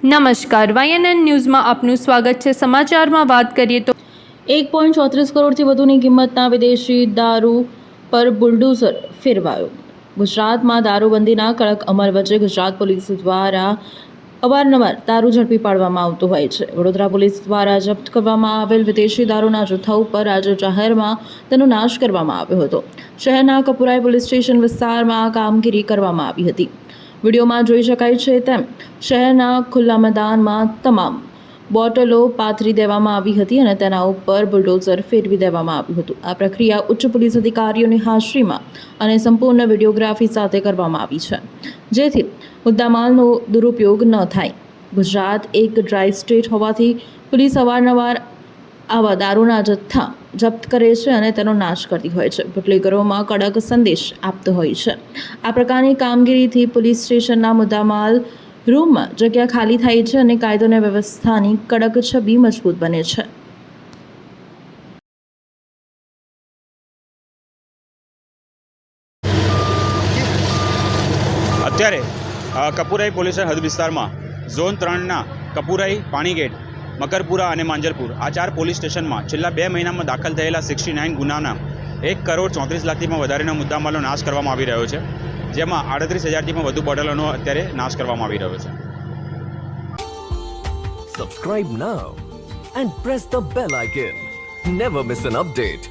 નમસ્કાર, YNN ન્યૂઝમાં આપનું સ્વાગત છે। સમાચારમાં વાત કરીએ તો 1.34 કરોડથી વધુની કિંમતના વિદેશી દારૂ પર બુલડોઝર ફેરવાયો। ગુજરાતમાં દારૂબંધીના કડક અમલ વચ્ચે ગુજરાત પોલીસ દ્વારા અવારનવાર દારૂ ઝડપી પાડવામાં આવતો હોય છે। વડોદરા પોલીસ દ્વારા જપ્ત કરવામાં આવેલ વિદેશી દારૂના જથ્થા ઉપર આજે જાહેરમાં તેનો નાશ કરવામાં આવ્યો હતો। શહેરના કપુરાઈ પોલીસ સ્ટેશન વિસ્તારમાં આ કામગીરી કરવામાં આવી હતી। વિડીયોમાં જોઈ શકાય છે તેમ શહેરના ખુલ્લા મેદાનમાં તમામ બોટલો પાથરી દેવામાં આવી હતી અને તેના ઉપર બુલડોઝર ફેરવી દેવામાં આવ્યું હતું। આ પ્રક્રિયા ઉચ્ચ પોલીસ અધિકારીઓની હાજરીમાં અને સંપૂર્ણ વિડીયોગ્રાફી સાથે કરવામાં આવી છે, જેથી મુદ્દામાલનો દુરુપયોગ ન થાય। ગુજરાત એક ડ્રાય સ્ટેટ હોવાથી પોલીસ અવારનવાર આવા દારૂના જથ્થા જપ્ત કરે છે અને તેનો નાશ કરતી હોય છે। બુટલેગરોમાં કડક સંદેશ આપતો હોય છે। આ પ્રકારની કામગીરીથી પોલીસ સ્ટેશનના મુદ્દામાલ રૂમમાં જગ્યા ખાલી થાય છે અને કાયદો અને વ્યવસ્થાની કડક છબી મજબૂત બને છે। અત્યારે કપુરાઈ પોલીસ હદ વિસ્તારમાં ઝોન 3ના કપુરાઈ, પાણીગેટ, મકરપુરા અને માંજરપુર આ 4 પોલીસ સ્ટેશનમાં છેલ્લા 2 મહિનામાં દાખલ થયેલા 69 ગુનાના 1,34,00,000થી પણ વધારેના મુદ્દામાલનો નાશ કરવામાં આવી રહ્યો છે, જેમાં 38,000થી પણ વધુ બોટલોનો અત્યારે નાશ કરવામાં આવી રહ્યો છે। Subscribe now and press the bell icon. Never miss an update.